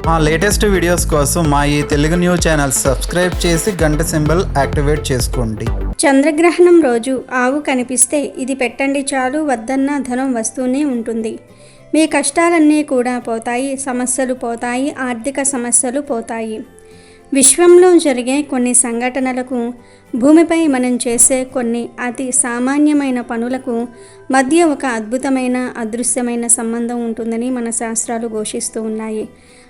మా latest videos కోసం మా ఈ తెలుగు న్యూస్ ఛానల్ సబ్స్క్రైబ్ చేసి గంట సింబల్ యాక్టివేట్ చేసుకోండి. చంద్రగ్రహణం రోజు ఆవు కనిపిస్తే ఇది పెట్టండి చాలు, వద్దన్న ధనం వస్తూనే ఉంటుంది. మీ కష్టాలన్నీ కూడా పోతాయి, సమస్యలు పోతాయి, ఆర్థిక సమస్యలు పోతాయి. విశ్వంలో జరిగే కొన్ని సంఘటనలకు, భూమిపై మనం చేసే కొన్ని అతి సామాన్యమైన పనులకు మధ్య ఒక అద్భుతమైన అదృశ్యమైన సంబంధం ఉంటుందని మన శాస్త్రాలు ఘోషిస్తూ ఉన్నాయి.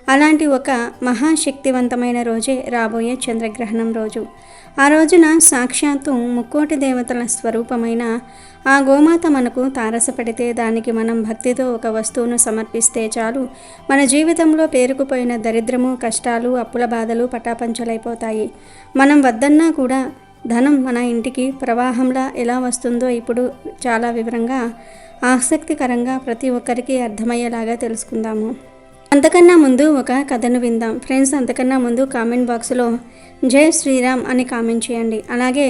అలాంటి ఒక మహాశక్తివంతమైన రోజే రాబోయే చంద్రగ్రహణం రోజు. ఆ రోజున సాక్షాత్తు ముక్కోటి దేవతల స్వరూపమైన ఆ గోమాత మనకు తారసపడితే, దానికి మనం భక్తితో ఒక వస్తువును సమర్పిస్తే చాలు, మన జీవితంలో పేరుకుపోయిన దరిద్రము, కష్టాలు, అప్పుల బాధలు పటాపంచలైపోతాయి. మనం వద్దన్నా కూడా ధనం మన ఇంటికి ప్రవాహంలా ఎలా వస్తుందో ఇప్పుడు చాలా వివరంగా, ఆసక్తికరంగా ప్రతి ఒక్కరికి అర్థమయ్యేలాగా తెలుసుకుందాము. అంతకన్నా ముందు ఒక కథను విందాం ఫ్రెండ్స్. అంతకన్నా ముందు కామెంట్ బాక్స్లో జై శ్రీరామ్ అని కామెంట్ చేయండి. అలాగే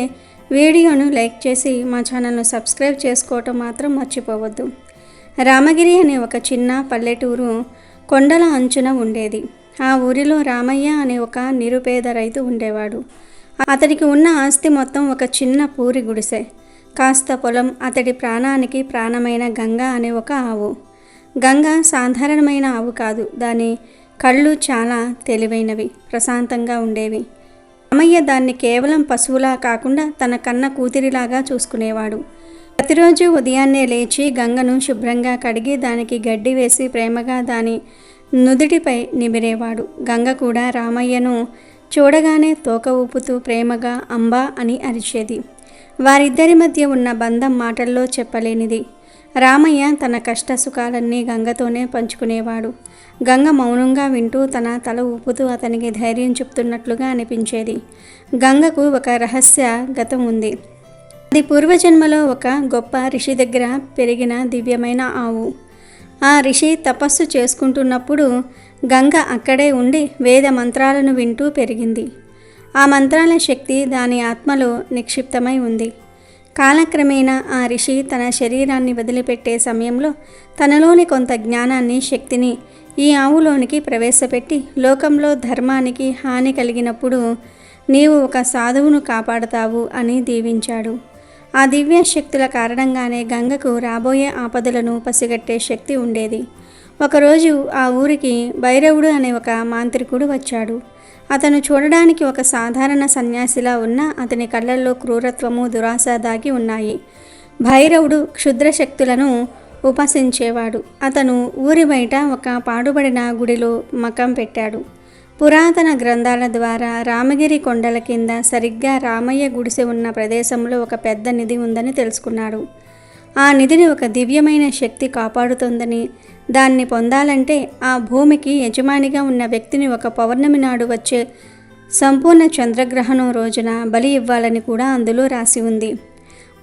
వీడియోను లైక్ చేసి మా ఛానల్ను సబ్స్క్రైబ్ చేసుకోవటం మాత్రం మర్చిపోవద్దు. రామగిరి అనే ఒక చిన్న పల్లెటూరు కొండల అంచున ఉండేది. ఆ ఊరిలో రామయ్య అనే ఒక నిరుపేద రైతు ఉండేవాడు. అతడికి ఉన్న ఆస్తి మొత్తం ఒక చిన్న పూరి గుడిసె, కాస్త పొలం, అతడి ప్రాణానికి ప్రాణమైన గంగ అనే ఒక ఆవు. గంగ సాధారణమైన ఆవు కాదు. దాని కళ్ళు చాలా తెలివైనవి, ప్రశాంతంగా ఉండేవి. రామయ్య దాన్ని కేవలం పశువులా కాకుండా తన కన్న కూతురిలాగా చూసుకునేవాడు. ప్రతిరోజు ఉదయాన్నే లేచి గంగను శుభ్రంగా కడిగి దానికి గడ్డి వేసి ప్రేమగా దాని నుదుటిపై నిమిరేవాడు. గంగ కూడా రామయ్యను చూడగానే తోక ఊపుతూ ప్రేమగా అంబా అని అరిచేది. వారిద్దరి మధ్య ఉన్న బంధం మాటల్లో చెప్పలేనిది. రామయ్య తన కష్ట సుఖాలన్నీ గంగతోనే పంచుకునేవాడు. గంగ మౌనంగా వింటూ తన తల ఊపుతూ అతనికి ధైర్యం చెప్తున్నట్లుగా అనిపించేది. గంగకు ఒక రహస్య గతం ఉంది. అది పూర్వజన్మలో ఒక గొప్ప ఋషి దగ్గర పెరిగిన దివ్యమైన ఆవు. ఆ ఋషి తపస్సు చేసుకుంటున్నప్పుడు గంగ అక్కడే ఉండి వేద మంత్రాలను వింటూ పెరిగింది. ఆ మంత్రాల శక్తి దాని ఆత్మలో నిక్షిప్తమై ఉంది. కాలక్రమేణా ఆ ఋషి తన శరీరాన్ని వదిలిపెట్టే సమయంలో తనలోని కొంత జ్ఞానాన్ని, శక్తిని ఈ ఆవులోనికి ప్రవేశపెట్టి, లోకంలో ధర్మానికి హాని కలిగినప్పుడు నీవు ఒక సాధువును కాపాడుతావు అని దీవించాడు. ఆ దివ్య శక్తుల కారణంగానే గంగకు రాబోయే ఆపదలను పసిగట్టే శక్తి ఉండేది. ఒకరోజు ఆ ఊరికి భైరవుడు అనే ఒక మాంత్రికుడు వచ్చాడు. అతను చూడడానికి ఒక సాధారణ సన్యాసిలా ఉన్న అతని కళ్ళల్లో క్రూరత్వము, దురాశ దాగి ఉన్నాయి. భైరవుడు క్షుద్ర శక్తులను ఉపాసించేవాడు. అతను ఊరి బయట ఒక పాడుబడిన గుడిలో మకం పెట్టాడు. పురాతన గ్రంథాల ద్వారా రామగిరి కొండల కింద సరిగ్గా రామయ్య గుడిసె ఉన్న ప్రదేశంలో ఒక పెద్ద నిధి ఉందని తెలుసుకున్నాడు. ఆ నిధిని ఒక దివ్యమైన శక్తి కాపాడుతోందని, దాన్ని పొందాలంటే ఆ భూమికి యజమానిగా ఉన్న వ్యక్తిని ఒక పౌర్ణమి నాడు వచ్చే సంపూర్ణ చంద్రగ్రహణం రోజున బలి ఇవ్వాలని కూడా అందులో రాసి ఉంది.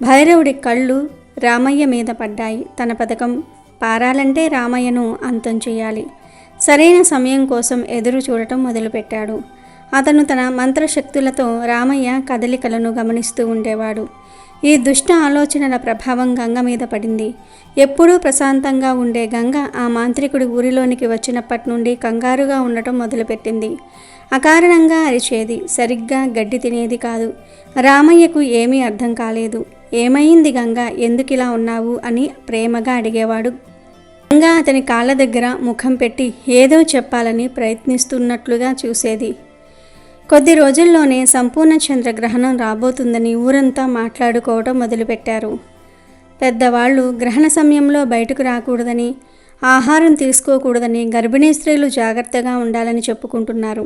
భైరవుడి కళ్ళు రామయ్య మీద పడ్డాయి. తన పథకం పారాలంటే రామయ్యను అంతం చేయాలి. సరైన సమయం కోసం ఎదురు చూడటం మొదలుపెట్టాడు. అతను తన మంత్రశక్తులతో రామయ్య కదలికలను గమనిస్తూ ఉండేవాడు. ఈ దుష్ట ఆలోచనల ప్రభావం గంగ మీద పడింది. ఎప్పుడూ ప్రశాంతంగా ఉండే గంగ ఆ మాంత్రికుడి ఊరిలోనికి వచ్చినప్పటి నుండి కంగారుగా ఉండటం మొదలుపెట్టింది. అకారణంగా అరిచేది, సరిగ్గా గడ్డి తినేది కాదు. రామయ్యకు ఏమీ అర్థం కాలేదు. ఏమైంది గంగ, ఎందుకిలా ఉన్నావు అని ప్రేమగా అడిగేవాడు. గంగ అతని కాళ్ళ దగ్గర ముఖం పెట్టి ఏదో చెప్పాలని ప్రయత్నిస్తున్నట్లుగా చూసేది. కొద్ది రోజుల్లోనే సంపూర్ణ చంద్రగ్రహణం రాబోతుందని ఊరంతా మాట్లాడుకోవడం మొదలుపెట్టారు. పెద్దవాళ్ళు గ్రహణ సమయంలో బయటకు రాకూడదని, ఆహారం తీసుకోకూడదని, గర్భిణీ స్త్రీలు జాగ్రత్తగా ఉండాలని చెప్పుకుంటున్నారు.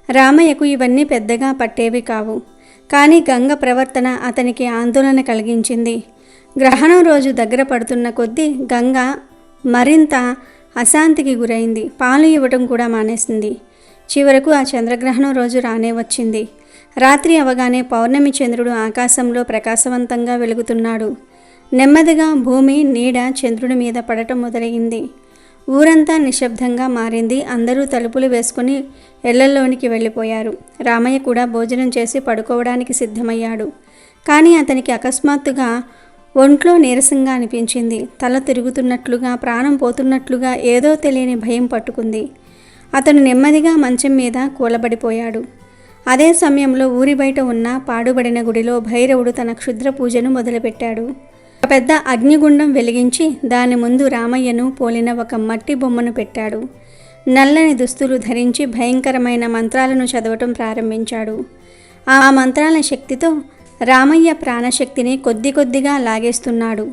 రామయ్యకు ఇవన్నీ పెద్దగా పట్టేవి కావు. కానీ గంగ ప్రవర్తన అతనికి ఆందోళన కలిగించింది. గ్రహణం రోజు దగ్గర పడుతున్న కొద్దీ గంగ మరింత అశాంతికి గురైంది. పాలు ఇవ్వటం కూడా మానేసింది. చివరకు ఆ చంద్రగ్రహణం రోజు రానే వచ్చింది. రాత్రి అవగానే పౌర్ణమి చంద్రుడు ఆకాశంలో ప్రకాశవంతంగా వెలుగుతున్నాడు. నెమ్మదిగా భూమి నీడ చంద్రుడి మీద పడటం మొదలైంది. ఊరంతా నిశ్శబ్దంగా మారింది. అందరూ తలుపులు వేసుకుని ఇళ్లలోనికి వెళ్ళిపోయారు. రామయ్య కూడా భోజనం చేసి పడుకోవడానికి సిద్ధమయ్యాడు. కానీ అతనికి అకస్మాత్తుగా ఒంట్లో నీరసంగా అనిపించింది. తల తిరుగుతున్నట్లుగా, ప్రాణం పోతున్నట్లుగా ఏదో తెలియని భయం పట్టుకుంది. అతను నెమ్మదిగా మంచం మీద కూలబడిపోయాడు. అదే సమయంలో ఊరి బయట ఉన్న పాడుబడిన గుడిలో భైరవుడు తన క్షుద్ర పూజను మొదలుపెట్టాడు. ఒక పెద్ద అగ్నిగుండం వెలిగించి దాని ముందు రామయ్యను పోలిన ఒక మట్టి బొమ్మను పెట్టాడు. నల్లని దుస్తులు ధరించి భయంకరమైన మంత్రాలను చదవటం ప్రారంభించాడు. ఆ మంత్రాల శక్తితో రామయ్య ప్రాణశక్తిని కొద్ది కొద్దిగా లాగేస్తున్నాడు.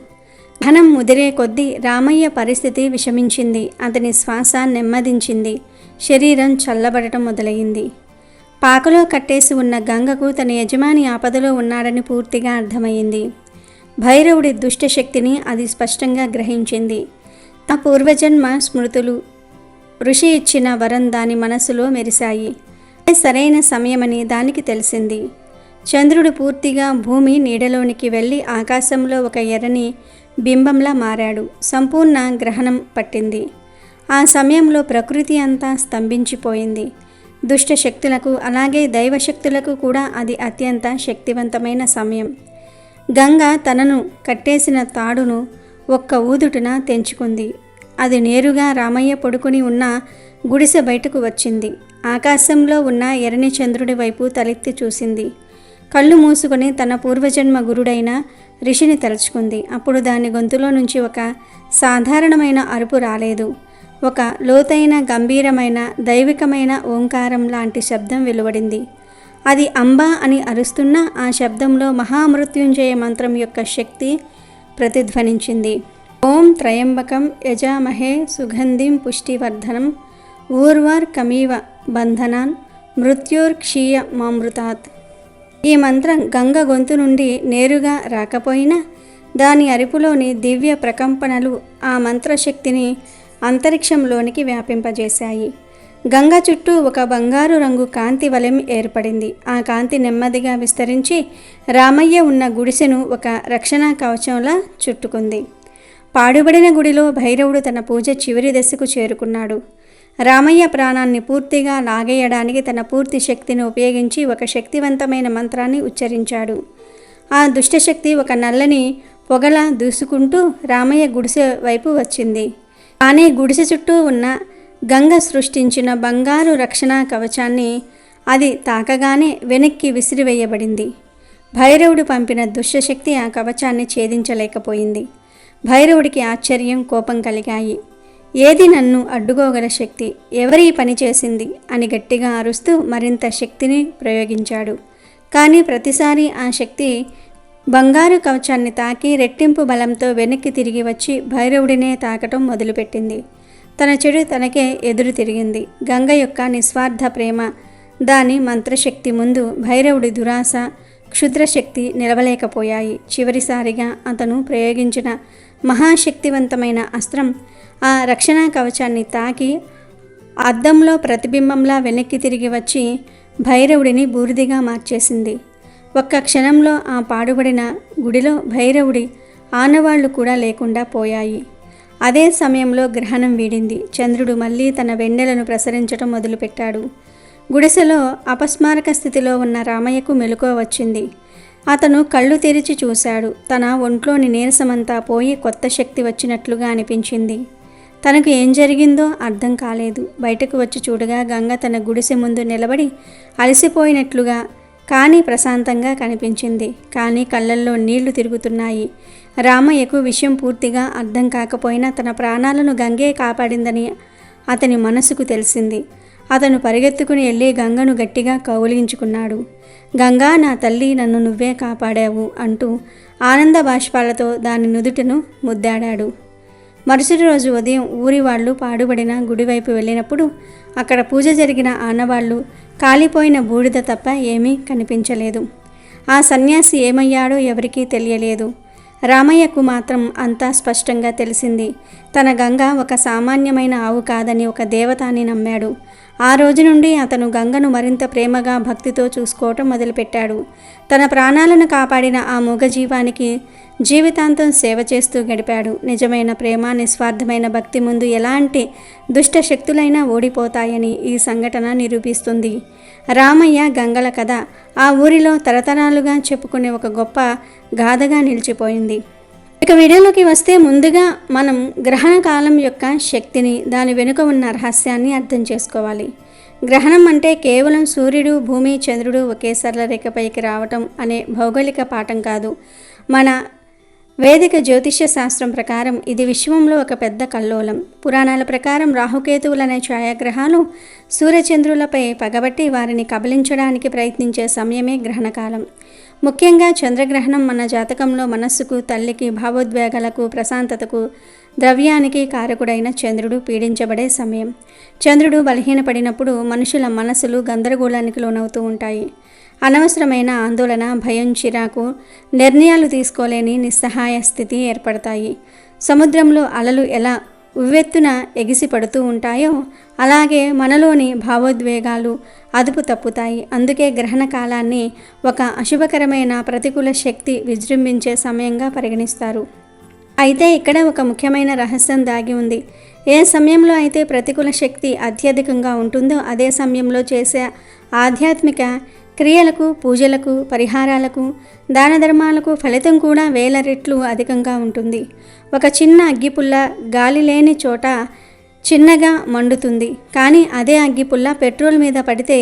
ఘనం ముదిరే కొద్దీ రామయ్య పరిస్థితి విషమించింది. అతని శ్వాస నెమ్మదించింది. శరీరం చల్లబడటం మొదలయ్యింది. పాకలో కట్టేసి ఉన్న గంగకు తన యజమాని ఆపదలో ఉన్నాడని పూర్తిగా అర్థమైంది. భైరవుడి దుష్టశక్తిని అది స్పష్టంగా గ్రహించింది. తన పూర్వజన్మ స్మృతులు, ఋషి ఇచ్చిన వరం దాని మనసులో మెరిశాయి. సరైన సమయమని దానికి తెలిసింది. చంద్రుడు పూర్తిగా భూమి నీడలోనికి వెళ్ళి ఆకాశంలో ఒక ఎర్రని బింబంలా మారాడు. సంపూర్ణ గ్రహణం పట్టింది. ఆ సమయంలో ప్రకృతి అంతా స్తంభించిపోయింది. దుష్ట శక్తులకు అలాగే దైవశక్తులకు కూడా అది అత్యంత శక్తివంతమైన సమయం. గంగ తనను కట్టేసిన తాడును ఒక్క ఊదుటున తెంచుకుంది. అది నేరుగా రామయ్య పడుకుని ఉన్న గుడిసె బయటకు వచ్చింది. ఆకాశంలో ఉన్న ఎర్రని చంద్రుడి వైపు తలెత్తి చూసింది. కళ్ళు మూసుకొని తన పూర్వజన్మ గురుడైన ఋషిని తలుచుకుంది. అప్పుడు దాని గొంతులో నుంచి ఒక సాధారణమైన అరుపు రాలేదు. ఒక లోతైన గంభీరమైన దైవికమైన ఓంకారం లాంటి శబ్దం వెలువడింది. అది అంబా అని అరుస్తున్న ఆ శబ్దంలో మహామృత్యుంజయ మంత్రం యొక్క శక్తి ప్రతిధ్వనించింది. ఓం త్రయంబకం యజామహే సుగంధిం పుష్టివర్ధనం ఊర్వార్ కమీవ బంధనాన్ మృత్యోర్క్షీయ మామృతాత్. ఈ మంత్రం గంగ గొంతు నుండి నేరుగా రాకపోయినా దాని అరుపులోని దివ్య ప్రకంపనలు ఆ మంత్రశక్తిని అంతరిక్షంలోనికి వ్యాపింపజేశాయి. గంగ చుట్టూ ఒక బంగారు రంగు కాంతి వలయం ఏర్పడింది. ఆ కాంతి నెమ్మదిగా విస్తరించి రామయ్య ఉన్న గుడిసెను ఒక రక్షణ కవచంలా చుట్టుకుంది. పాడుబడిన గుడిలో భైరవుడు తన పూజ చివరి దశకు చేరుకున్నాడు. రామయ్య ప్రాణాన్ని పూర్తిగా లాగేయడానికి తన పూర్తి శక్తిని ఉపయోగించి ఒక శక్తివంతమైన మంత్రాన్ని ఉచ్చరించాడు. ఆ దుష్టశక్తి ఒక నల్లని పొగలా దూసుకుంటూ రామయ్య గుడిసె వైపు వచ్చింది. కానీ గుడిసె చుట్టూ ఉన్న గంగ సృష్టించిన బంగారు రక్షణ కవచాన్ని అది తాకగానే వెనక్కి విసిరివేయబడింది. భైరవుడు పంపిన దుష్టశక్తి ఆ కవచాన్ని ఛేదించలేకపోయింది. భైరవుడికి ఆశ్చర్యం, కోపం కలిగాయి. ఏది నన్ను అడ్డుకోగల శక్తి? ఎవరి పని చేసింది అని గట్టిగా అరుస్తూ మరింత శక్తిని ప్రయోగించాడు. కానీ ప్రతిసారి ఆ శక్తి బంగారు కవచాన్ని తాకి రెట్టింపు బలంతో వెనక్కి తిరిగి వచ్చి భైరవుడినే తాకటం మొదలుపెట్టింది. తన చెడు తనకే ఎదురు తిరిగింది. గంగ యొక్క నిస్వార్థ ప్రేమ, దాని మంత్రశక్తి ముందు భైరవుడి దురాశ, క్షుద్రశక్తి నిలవలేకపోయాయి. చివరిసారిగా అతను ప్రయోగించిన మహాశక్తివంతమైన అస్త్రం ఆ రక్షణ కవచాన్ని తాకి అద్దంలో ప్రతిబింబంలా వెనక్కి తిరిగి వచ్చి భైరవుడిని బూడిదిగా మార్చేసింది. ఒక్క క్షణంలో ఆ పాడుబడిన గుడిలో భైరవుడి ఆనవాళ్లు కూడా లేకుండా పోయాయి. అదే సమయంలో గ్రహణం వీడింది. చంద్రుడు మళ్ళీ తన వెన్నెలను ప్రసరించడం మొదలుపెట్టాడు. గుడిసెలో అపస్మారక స్థితిలో ఉన్న రామయ్యకు మెలకువ వచ్చింది. అతను కళ్ళు తెరిచి చూశాడు. తన ఒంట్లోని నీరసమంతా పోయి కొత్త శక్తి వచ్చినట్లుగా అనిపించింది. తనకు ఏం జరిగిందో అర్థం కాలేదు. బయటకు వచ్చి చూడగా గంగ తన గుడిసె ముందు నిలబడి అలసిపోయినట్లుగా కానీ ప్రశాంతంగా కనిపించింది. కానీ కళ్ళల్లో నీళ్లు తిరుగుతున్నాయి. రామయ్యకు విషయం పూర్తిగా అర్థం కాకపోయినా తన ప్రాణాలను గంగే కాపాడిందని అతని మనసుకు తెలిసింది. అతను పరిగెత్తుకుని వెళ్ళి గంగను గట్టిగా కౌలించుకున్నాడు. గంగా, నా తల్లి, నన్ను నువ్వే కాపాడావు అంటూ ఆనంద బాష్పాలతో దాని నుదుటను ముద్దాడాడు. మరుసటి రోజు ఉదయం ఊరి వాళ్ళు పాడుబడిన గుడివైపు వెళ్ళినప్పుడు అక్కడ పూజ జరిగిన ఆనవాళ్లు, కాలిపోయిన బూడిద తప్ప ఏమీ కనిపించలేదు. ఆ సన్యాసి ఏమయ్యాడో ఎవరికీ తెలియలేదు. రామయ్యకు మాత్రం అంతా స్పష్టంగా తెలిసింది. తన గంగ ఒక సామాన్యమైన ఆవు కాదని, ఒక దేవత అని నమ్మాడు. ఆ రోజు నుండి అతను గంగను మరింత ప్రేమగా, భక్తితో చూసుకోవటం మొదలుపెట్టాడు. తన ప్రాణాలను కాపాడిన ఆ మూగజీవానికి జీవితాంతం సేవ చేస్తూ గడిపాడు. నిజమైన ప్రేమ, నిస్వార్థమైన భక్తి ముందు ఎలాంటి దుష్ట శక్తులైనా ఓడిపోతాయని ఈ సంఘటన నిరూపిస్తుంది. రామయ్య గంగల కథ ఆ ఊరిలో తరతరాలుగా చెప్పుకునే ఒక గొప్ప గాథగా నిలిచిపోయింది. ఇక వీడియోలోకి వస్తే ముందుగా మనం గ్రహణ కాలం యొక్క శక్తిని, దాని వెనుక ఉన్న రహస్యాన్ని అర్థం చేసుకోవాలి. గ్రహణం అంటే కేవలం సూర్యుడు, భూమి, చంద్రుడు ఒకే సరళ రేఖపైకి రావటం అనే భౌగోళిక పాఠం కాదు. మన వేదిక జ్యోతిష్య శాస్త్రం ప్రకారం ఇది విశ్వంలో ఒక పెద్ద కల్లోలం. పురాణాల ప్రకారం రాహుకేతువులనే ఛాయాగ్రహాలు సూర్యచంద్రులపై పగబట్టి వారిని కబలించడానికి ప్రయత్నించే సమయమే గ్రహణకాలం. ముఖ్యంగా చంద్రగ్రహణం మన జాతకంలో మనస్సుకు, తల్లికి, భావోద్వేగాలకు, ప్రశాంతతకు, ద్రవ్యానికి కారకుడైన చంద్రుడు పీడించబడే సమయం. చంద్రుడు బలహీనపడినప్పుడు మనుషుల మనసులు గందరగోళానికి లోనవుతూ ఉంటాయి. అనవసరమైన ఆందోళన, భయం, చిరాకు, నిర్ణయాలు తీసుకోలేని నిస్సహాయ స్థితి ఏర్పడతాయి. సముద్రంలో అలలు ఎలా ఉవ్వెత్తున ఎగిసి పడుతూ ఉంటాయో అలాగే మనలోని భావోద్వేగాలు అదుపు తప్పుతాయి. అందుకే గ్రహణ కాలాన్ని ఒక అశుభకరమైన ప్రతికూల శక్తి విజృంభించే సమయంగా పరిగణిస్తారు. అయితే ఇక్కడ ఒక ముఖ్యమైన రహస్యం దాగి ఉంది. ఏ సమయంలో అయితే ప్రతికూల శక్తి అత్యధికంగా ఉంటుందో అదే సమయంలో చేసే ఆధ్యాత్మిక క్రియలకు, పూజలకు, పరిహారాలకు, దాన ధర్మాలకు ఫలితం కూడా వేల రెట్లు అధికంగా ఉంటుంది. ఒక చిన్న అగ్గిపుల్ల గాలి లేని చోట చిన్నగా మండుతుంది, కానీ అదే అగ్గిపుల్ల పెట్రోల్ మీద పడితే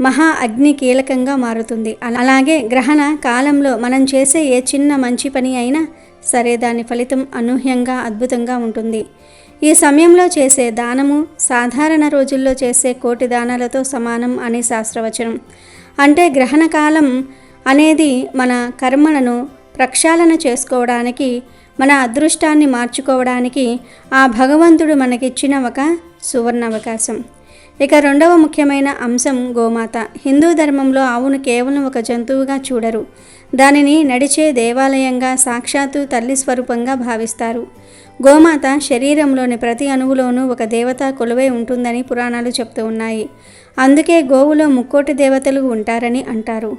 మహా అగ్ని కీలకంగా మారుతుంది. అలాగే గ్రహణ కాలంలో మనం చేసే ఏ చిన్న మంచి పని అయినా సరే దాని ఫలితం అనూహ్యంగా, అద్భుతంగా ఉంటుంది. ఈ సమయంలో చేసే దానము సాధారణ రోజుల్లో చేసే కోటి దానాలతో సమానం అని శాస్త్రవచనం. అంటే గ్రహణ కాలం అనేది మన కర్మలను ప్రక్షాళన చేసుకోవడానికి, మన అదృష్టాన్ని మార్చుకోవడానికి ఆ భగవంతుడు మనకిచ్చిన ఒక సువర్ణ అవకాశం. ఇక రెండవ ముఖ్యమైన అంశం గోమాత. హిందూ ధర్మంలో ఆవును కేవలం ఒక జంతువుగా చూడరు. దానిని నడిచే దేవాలయంగా, సాక్షాత్తు తల్లి స్వరూపంగా భావిస్తారు. గోమాత శరీరంలోని ప్రతి అణువులోనూ ఒక దేవత కొలువై ఉంటుందని పురాణాలు చెప్తూ ఉన్నాయి. అందుకే గోవులో ముక్కోటి దేవతలు ఉంటారని అంటారు.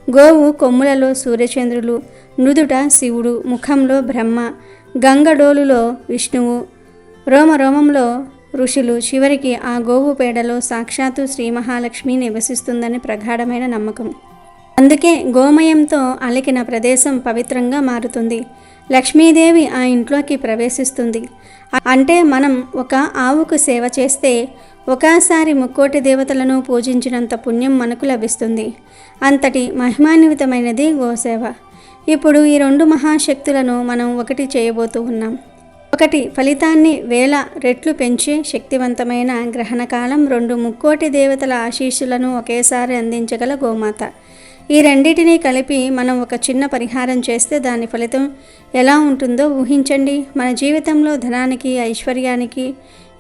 గోవు కొమ్ములలో సూర్యచంద్రులు, నుదుట శివుడు, ముఖంలో బ్రహ్మ, గంగడోలులో విష్ణువు, రోమరోమంలో ఋషులు, చివరికి ఆ గోవు పేడలో సాక్షాత్తు శ్రీ మహాలక్ష్మి నివసిస్తుందని ప్రగాఢమైన నమ్మకం. అందుకే గోమయంతో అలికిన ప్రదేశం పవిత్రంగా మారుతుంది. లక్ష్మీదేవి ఆ ఇంట్లోకి ప్రవేశిస్తుంది. అంటే మనం ఒక ఆవుకు సేవ చేస్తే ఒకసారి ముక్కోటి దేవతలను పూజించినంత పుణ్యం మనకు లభిస్తుంది. అంతటి మహిమాన్వితమైనది గోసేవ. ఇప్పుడు ఈ రెండు మహాశక్తులను మనం ఒకటి చేయబోతూ ఉన్నాం. ఒకటి ఫలితాన్ని వేల రెట్లు పెంచే శక్తివంతమైన గ్రహణకాలం, రెండు ముక్కోటి దేవతల ఆశీస్సులను ఒకేసారి అందించగల గోమాత. ఈ రెండింటినీ కలిపి మనం ఒక చిన్న పరిహారం చేస్తే దాని ఫలితం ఎలా ఉంటుందో ఊహించండి. మన జీవితంలో ధనానికి, ఐశ్వర్యానికి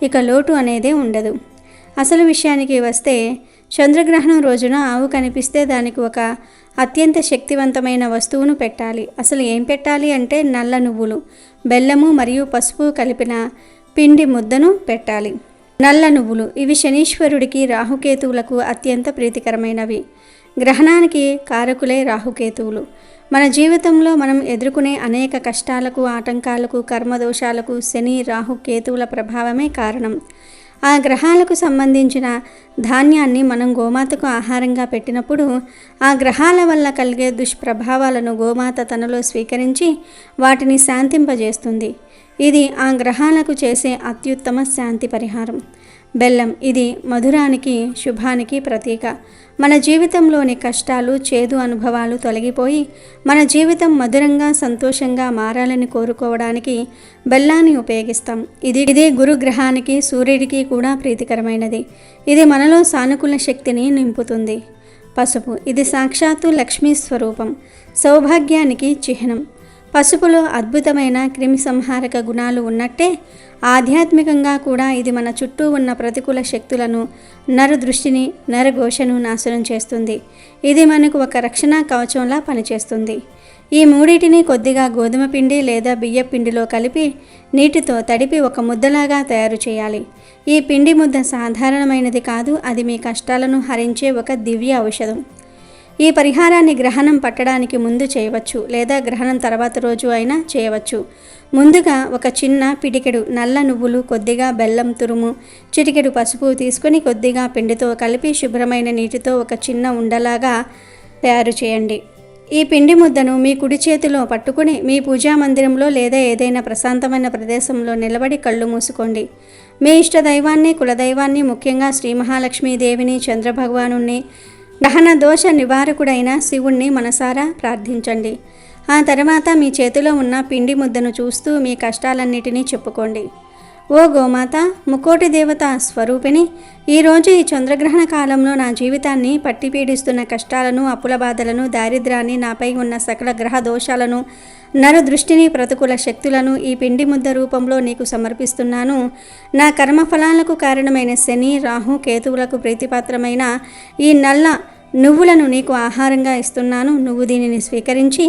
ఇక లోటు అనేదే ఉండదు. అసలు విషయానికి వస్తే చంద్రగ్రహణం రోజున ఆవు కనిపిస్తే దానికి ఒక అత్యంత శక్తివంతమైన వస్తువును పెట్టాలి. అసలు ఏం పెట్టాలి అంటే నల్ల నువ్వులు, బెల్లము మరియు పసుపు కలిపిన పిండి ముద్దను పెట్టాలి. నల్ల నువ్వులు ఇవి శనీశ్వరుడికి, రాహుకేతువులకు అత్యంత ప్రీతికరమైనవి. గ్రహణానికి కారకులే రాహుకేతువులు. మన జీవితంలో మనం ఎదుర్కొనే అనేక కష్టాలకు, ఆటంకాలకు, కర్మదోషాలకు శని, రాహుకేతువుల ప్రభావమే కారణం. ఆ గ్రహాలకు సంబంధించిన ధాన్యాన్ని మనం గోమాతకు ఆహారంగా పెట్టినప్పుడు ఆ గ్రహాల వల్ల కలిగే దుష్ప్రభావాలను గోమాత తనలో స్వీకరించి వాటిని శాంతింపజేస్తుంది. ఇది ఆ గ్రహాలకు చేసే అత్యుత్తమ శాంతి పరిహారం. బెల్లం ఇది మధురానికి, శుభానికి ప్రతీక. మన జీవితంలోని కష్టాలు, చేదు అనుభవాలు తొలగిపోయి మన జీవితం మధురంగా, సంతోషంగా మారాలని కోరుకోవడానికి బెల్లాన్ని ఉపయోగిస్తాం. ఇది గురుగ్రహానికి, సూర్యుడికి కూడా ప్రీతికరమైనది. ఇది మనలో సానుకూల శక్తిని నింపుతుంది. పసుపు ఇది సాక్షాత్తు లక్ష్మీ స్వరూపం, సౌభాగ్యానికి చిహ్నం. పసుపులో అద్భుతమైన క్రిమి సంహారక గుణాలు ఉన్నట్టే ఆధ్యాత్మికంగా కూడా ఇది మన చుట్టూ ఉన్న ప్రతికూల శక్తులను, నర దృష్టిని, నరఘోషను నాశనం చేస్తుంది. ఇది మనకు ఒక రక్షణ కవచంలా పనిచేస్తుంది. ఈ మూడింటిని కొద్దిగా గోధుమ పిండి లేదా బియ్య పిండిలో కలిపి నీటితో తడిపి ఒక ముద్దలాగా తయారు చేయాలి. ఈ పిండి ముద్ద సాధారణమైనది కాదు, అది మీ కష్టాలను హరించే ఒక దివ్య ఔషధం. ఈ పరిహారాన్ని గ్రహణం పట్టడానికి ముందు చేయవచ్చు లేదా గ్రహణం తర్వాత రోజు అయినా చేయవచ్చు. ముందుగా ఒక చిన్న పిడికెడు నల్ల నువ్వులు, కొద్దిగా బెల్లం తురుము, చిటికెడు పసుపు తీసుకొని కొద్దిగా పిండితో కలిపి శుభ్రమైన నీటితో ఒక చిన్న ఉండలాగా తయారు చేయండి. ఈ పిండి ముద్దను మీ కుడి చేతిలో పట్టుకుని మీ పూజా మందిరంలో లేదా ఏదైనా ప్రశాంతమైన ప్రదేశంలో నిలబడి కళ్ళు మూసుకోండి. మీ ఇష్ట దైవాన్ని, కులదైవాన్ని, ముఖ్యంగా శ్రీ మహాలక్ష్మీదేవిని, చంద్రభగవానుణ్ణి, గ్రహణ దోష నివారకుడైన శివుణ్ణి మనసారా ప్రార్థించండి. ఆ తర్వాత మీ చేతిలో ఉన్న పిండి ముద్దను చూస్తూ మీ కష్టాలన్నిటినీ చెప్పుకోండి. ఓ గోమాత, ముక్కోటి దేవత స్వరూపిణి, ఈరోజు ఈ చంద్రగ్రహణ కాలంలో నా జీవితాన్ని పట్టి పీడిస్తున్న కష్టాలను, అప్పుల బాధలను, దారిద్ర్యాన్ని, నాపై ఉన్న సకల గ్రహ దోషాలను, నరు దృష్టిని, ప్రతికూల శక్తులను ఈ పిండి ముద్ద రూపంలో నీకు సమర్పిస్తున్నాను. నా కర్మఫలాలకు కారణమైన శని, రాహు, కేతువులకు ప్రీతిపాత్రమైన ఈ నల్ల నువ్వులను నీకు ఆహారంగా ఇస్తున్నాను. నువ్వు దీనిని స్వీకరించి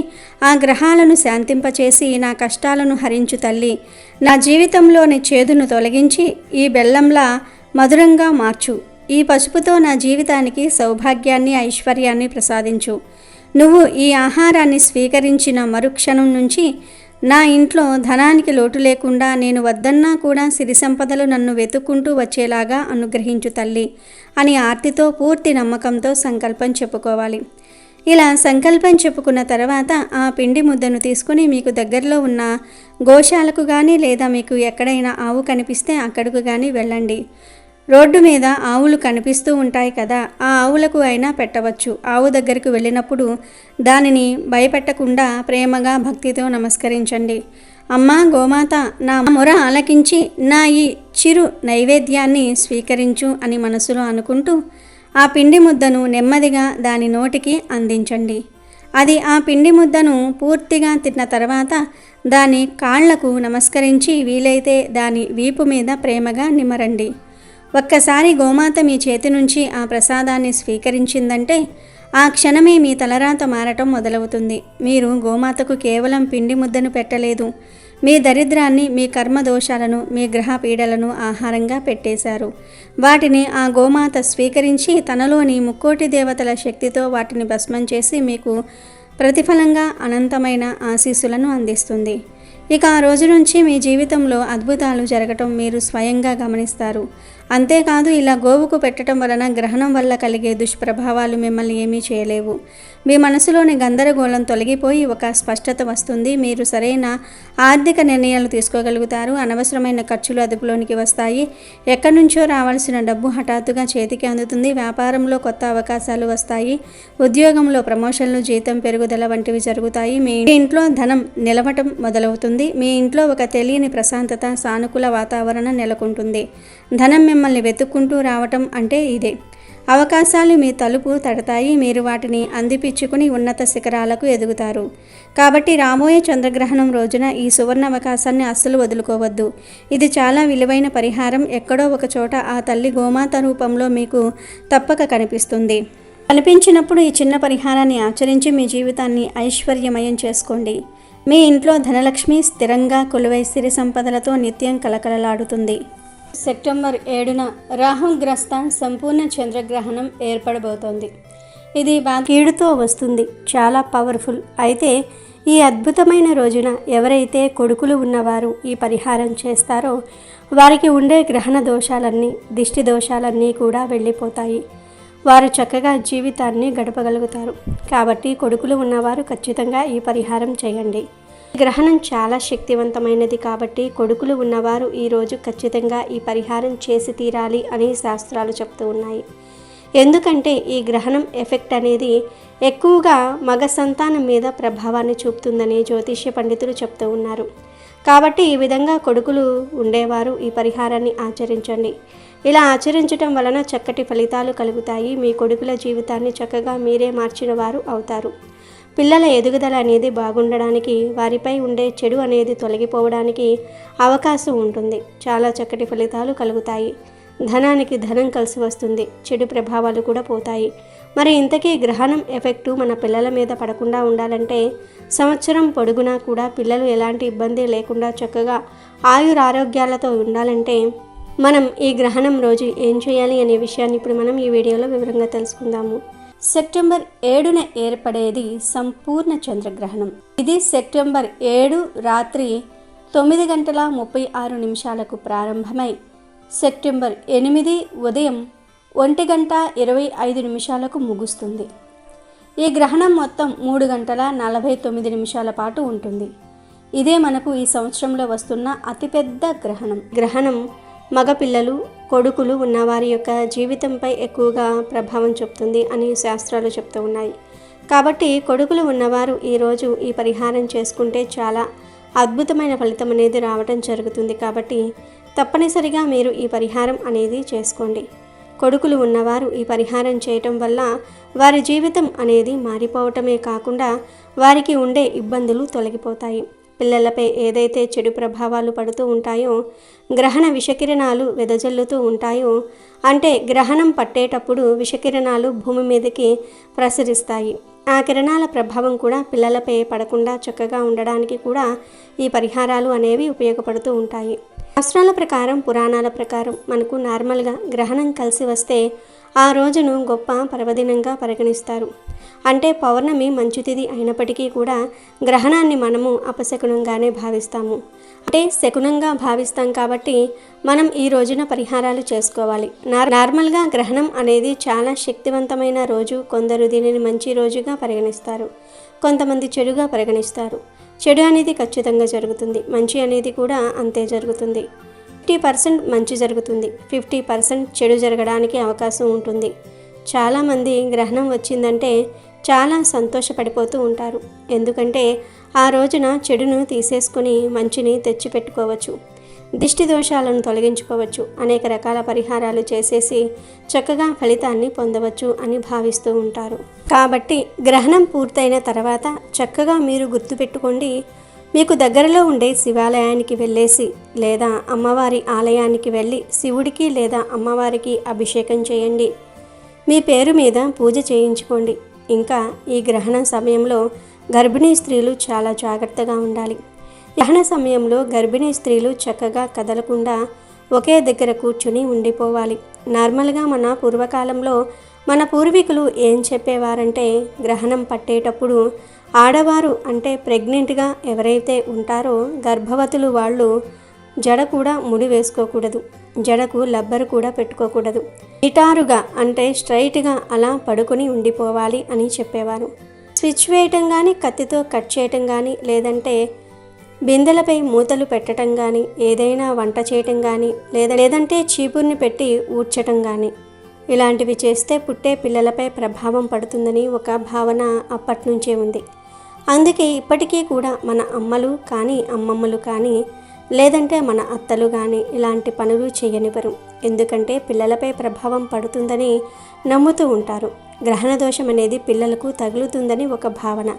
ఆ గ్రహాలను శాంతింపచేసి నా కష్టాలను హరించు తల్లి. నా జీవితంలోని చేదును తొలగించి ఈ బెల్లంలా మధురంగా మార్చు. ఈ పసుపుతో నా జీవితానికి సౌభాగ్యాన్ని, ఐశ్వర్యాన్ని ప్రసాదించు. నువ్వు ఈ ఆహారాన్ని స్వీకరించిన మరుక్షణం నుంచి నా ఇంట్లో ధనానికి లోటు లేకుండా, నేను వద్దన్నా కూడా సిరి సంపదలు నన్ను వెతుక్కుంటూ వచ్చేలాగా అనుగ్రహించు తల్లి అని ఆర్తితో, పూర్తి నమ్మకంతో సంకల్పం చెప్పుకోవాలి. ఇలా సంకల్పం చెప్పుకున్న తర్వాత ఆ పిండి ముద్దను తీసుకుని మీకు దగ్గరలో ఉన్న గోశాలకు కానీ లేదా మీకు ఎక్కడైనా ఆవు కనిపిస్తే అక్కడికి కానీ వెళ్ళండి. రోడ్డు మీద ఆవులు కనిపిస్తూ ఉంటాయి కదా, ఆ ఆవులకు అయినా పెట్టవచ్చు. ఆవు దగ్గరికి వెళ్ళినప్పుడు దానిని భయపెట్టకుండా ప్రేమగా, భక్తితో నమస్కరించండి. అమ్మా గోమాత, నా మొర ఆలకించి నా ఈ చిరు నైవేద్యాన్ని స్వీకరించు అని మనసులో అనుకుంటూ ఆ పిండి ముద్దను నెమ్మదిగా దాని నోటికి అందించండి. అది ఆ పిండి ముద్దను పూర్తిగా తిన్న తర్వాత దాని కాళ్లకు నమస్కరించి వీలైతే దాని వీపు మీద ప్రేమగా నిమరండి. ఒక్కసారి గోమాత మీ చేతి నుంచి ఆ ప్రసాదాన్ని స్వీకరించిందంటే ఆ క్షణమే మీ తలరాత మారటం మొదలవుతుంది. మీరు గోమాతకు కేవలం పిండి ముద్దను పెట్టలేదు, మీ దరిద్రాన్ని, మీ కర్మ దోషాలను, మీ గ్రహ పీడలను ఆహారంగా పెట్టేశారు. వాటిని ఆ గోమాత స్వీకరించి తనలోని ముక్కోటి దేవతల శక్తితో వాటిని భస్మం చేసి మీకు ప్రతిఫలంగా అనంతమైన ఆశీస్సులను అందిస్తుంది. ఇక ఆ రోజు నుంచి మీ జీవితంలో అద్భుతాలు జరగటం మీరు స్వయంగా గమనిస్తారు. అంతేకాదు, ఇలా గోవుకు పెట్టడం వలన గ్రహణం వల్ల కలిగే దుష్ప్రభావాలు మిమ్మల్ని ఏమీ చేయలేవు. మీ మనసులోని గందరగోళం తొలగిపోయి ఒక స్పష్టత వస్తుంది. మీరు సరైన ఆర్థిక నిర్ణయాలు తీసుకోగలుగుతారు. అనవసరమైన ఖర్చులు అదుపులోనికి వస్తాయి. ఎక్కడి నుంచో రావాల్సిన డబ్బు హఠాత్తుగా చేతికి అందుతుంది. వ్యాపారంలో కొత్త అవకాశాలు వస్తాయి. ఉద్యోగంలో ప్రమోషన్లు, జీతం పెరుగుదల వంటివి జరుగుతాయి. మీ ఇంట్లో ధనం నిలవటం మొదలవుతుంది. మీ ఇంట్లో ఒక తెలియని ప్రశాంతత, సానుకూల వాతావరణం నెలకొంటుంది. ధనం మిమ్మల్ని వెతుక్కుంటూ రావటం అంటే ఇదే. అవకాశాలు మీ తలుపు తడతాయి. మీరు వాటిని అందిపించుకుని ఉన్నత శిఖరాలకు ఎదుగుతారు. కాబట్టి రాబోయే చంద్రగ్రహణం రోజున ఈ సువర్ణ అవకాశాన్ని అస్సలు వదులుకోవద్దు. ఇది చాలా విలువైన పరిహారం. ఎక్కడో ఒక చోట ఆ తల్లి గోమాత రూపంలో మీకు తప్పక కనిపిస్తుంది. కనిపించినప్పుడు ఈ చిన్న పరిహారాన్ని ఆచరించి మీ జీవితాన్ని ఐశ్వర్యమయం చేసుకోండి. మీ ఇంట్లో ధనలక్ష్మి స్థిరంగా కొలువై సిరి సంపదలతో నిత్యం కలకలలాడుతుంది. సెప్టెంబర్ 7న రాహుగ్రస్త సంపూర్ణ చంద్రగ్రహణం ఏర్పడబోతోంది. ఇది బాగా కీడుతో వస్తుంది, చాలా పవర్ఫుల్. అయితే ఈ అద్భుతమైన రోజున ఎవరైతే కొడుకులు ఉన్నవారు ఈ పరిహారం చేస్తారో వారికి ఉండే గ్రహణ దోషాలన్నీ, దిష్టి దోషాలన్నీ కూడా వెళ్ళిపోతాయి. వారు చక్కగా జీవితాన్ని గడపగలుగుతారు. కాబట్టి కొడుకులు ఉన్నవారు ఖచ్చితంగా ఈ పరిహారం చేయండి. గ్రహణం చాలా శక్తివంతమైనది కాబట్టి కొడుకులు ఉన్నవారు ఈరోజు ఖచ్చితంగా ఈ పరిహారం చేసి తీరాలి అని శాస్త్రాలు చెప్తూ ఉన్నాయి. ఎందుకంటే ఈ గ్రహణం ఎఫెక్ట్ అనేది ఎక్కువగా మగ సంతానం మీద ప్రభావాన్ని చూపుతుందని జ్యోతిష్య పండితులు చెప్తూ ఉన్నారు. కాబట్టి ఈ విధంగా కొడుకులు ఉండేవారు ఈ పరిహారాన్ని ఆచరించండి. ఇలా ఆచరించడం వలన చక్కటి ఫలితాలు కలుగుతాయి. మీ కొడుకుల జీవితాన్ని చక్కగా మీరే మార్చిన వారు అవుతారు. పిల్లల ఎదుగుదల అనేది బాగుండడానికి, వారిపై ఉండే చెడు అనేది తొలగిపోవడానికి అవకాశం ఉంటుంది. చాలా చక్కటి ఫలితాలు కలుగుతాయి. ధనానికి ధనం కలిసి వస్తుంది. చెడు ప్రభావాలు కూడా పోతాయి. మరి ఇంతకీ గ్రహణం ఎఫెక్టు మన పిల్లల మీద పడకుండా ఉండాలంటే సంవత్సరం పొడుగునా కూడా పిల్లలు ఎలాంటి ఇబ్బంది లేకుండా చక్కగా ఆయురారోగ్యాలతో ఉండాలంటే మనం ఈ గ్రహణం రోజు ఏం చేయాలి అనే విషయాన్ని ఇప్పుడు మనం ఈ వీడియోలో వివరంగా తెలుసుకుందాము. సెప్టెంబర్ 7న ఏర్పడేది సంపూర్ణ చంద్రగ్రహణం. ఇది సెప్టెంబర్ 7 రాత్రి 9:36 ప్రారంభమై సెప్టెంబర్ 8 ఉదయం 1:25 ముగుస్తుంది. ఈ గ్రహణం మొత్తం 3 గంటల 49 నిమిషాల పాటు ఉంటుంది. ఇదే మనకు ఈ సంవత్సరంలో వస్తున్న అతిపెద్ద గ్రహణం మగపిల్లలు, కొడుకులు ఉన్నవారి యొక్క జీవితంపై ఎక్కువగా ప్రభావం చూపుతుంది అని శాస్త్రాలు చెప్తూ ఉన్నాయి. కాబట్టి కొడుకులు ఉన్నవారు ఈరోజు ఈ పరిహారం చేసుకుంటే చాలా అద్భుతమైన ఫలితం అనేది రావడం జరుగుతుంది. కాబట్టి తప్పనిసరిగా మీరు ఈ పరిహారం అనేది చేసుకోండి. కొడుకులు ఉన్నవారు ఈ పరిహారం చేయటం వల్ల వారి జీవితం అనేది మారిపోవటమే కాకుండా వారికి ఉండే ఇబ్బందులు తొలగిపోతాయి. పిల్లలపై ఏదైతే చెడు ప్రభావాలు పడుతూ ఉంటాయో, గ్రహణ విషకిరణాలు వెదజల్లుతూ ఉంటాయో, అంటే గ్రహణం పట్టేటప్పుడు విషకిరణాలు భూమి మీదకి ప్రసరిస్తాయి. ఆ కిరణాల ప్రభావం కూడా పిల్లలపై పడకుండా చక్కగా ఉండడానికి కూడా ఈ పరిహారాలు అనేవి ఉపయోగపడుతూ ఉంటాయి. శాస్త్రాల ప్రకారం, పురాణాల ప్రకారం మనకు నార్మల్గా గ్రహణం కలిసి వస్తే ఆ రోజును గొప్ప పర్వదినంగా పరిగణిస్తారు. అంటే పౌర్ణమి మంచు తిథి అయినప్పటికీ కూడా గ్రహణాన్ని మనము అపశకునంగానే భావిస్తాము. అంటే శకునంగా భావిస్తాం కాబట్టి మనం ఈ రోజున పరిహారాలు చేసుకోవాలి. నార్మల్గా గ్రహణం అనేది చాలా శక్తివంతమైన రోజు. కొందరు దీనిని మంచి రోజుగా పరిగణిస్తారు, కొంతమంది చెడుగా పరిగణిస్తారు. చెడు అనేది ఖచ్చితంగా జరుగుతుంది, మంచి అనేది కూడా అంతే జరుగుతుంది. 50% మంచి జరుగుతుంది, 50% చెడు జరగడానికి అవకాశం ఉంటుంది. చాలామంది గ్రహణం వచ్చిందంటే చాలా సంతోషపడిపోతూ ఉంటారు. ఎందుకంటే ఆ రోజున చెడును తీసేసుకొని మంచిని తెచ్చిపెట్టుకోవచ్చు, దిష్టి దోషాలను తొలగించుకోవచ్చు, అనేక రకాల పరిహారాలు చేసేసి చక్కగా ఫలితాన్ని పొందవచ్చు అని భావిస్తూ ఉంటారు. కాబట్టి గ్రహణం పూర్తయిన తర్వాత చక్కగా మీరు గుర్తుపెట్టుకోండి, మీకు దగ్గరలో ఉండే శివాలయానికి వెళ్ళేసి లేదా అమ్మవారి ఆలయానికి వెళ్ళి శివుడికి లేదా అమ్మవారికి అభిషేకం చేయండి. మీ పేరు మీద పూజ చేయించుకోండి. ఇంకా ఈ గ్రహణ సమయంలో గర్భిణీ స్త్రీలు చాలా జాగ్రత్తగా ఉండాలి. గ్రహణ సమయంలో గర్భిణీ స్త్రీలు చక్కగా కదలకుండా ఒకే దగ్గర కూర్చుని ఉండిపోవాలి. నార్మల్గా మన పూర్వకాలంలో మన పూర్వీకులు ఏం చెప్పేవారంటే, గ్రహణం పట్టేటప్పుడు ఆడవారు అంటే ప్రెగ్నెంట్గా ఎవరైతే ఉంటారో గర్భవతులు వాళ్ళు జడ కూడా ముడి వేసుకోకూడదు, జడకు లబ్బరు కూడా పెట్టుకోకూడదు, నిటారుగా అంటే స్ట్రైట్గా అలా పడుకొని ఉండిపోవాలి అని చెప్పేవారు. స్విచ్ వేయటం కానీ, కత్తితో కట్ చేయటం కానీ, లేదంటే బిందెలపై మూతలు పెట్టడం కానీ, ఏదైనా వంట చేయటం కానీ, లేదంటే చీపుర్ని పెట్టి ఊడ్చటం కానీ, ఇలాంటివి చేస్తే పుట్టే పిల్లలపై ప్రభావం పడుతుందని ఒక భావన అప్పటి నుంచే ఉంది. అందుకే ఇప్పటికీ కూడా మన అమ్మలు కానీ, అమ్మమ్మలు కానీ, లేదంటే మన అత్తలు కానీ ఇలాంటి పనులు చేయనివ్వరు. ఎందుకంటే పిల్లలపై ప్రభావం పడుతుందని నమ్ముతూ ఉంటారు. గ్రహణ దోషం అనేది పిల్లలకు తగులుతుందని ఒక భావన.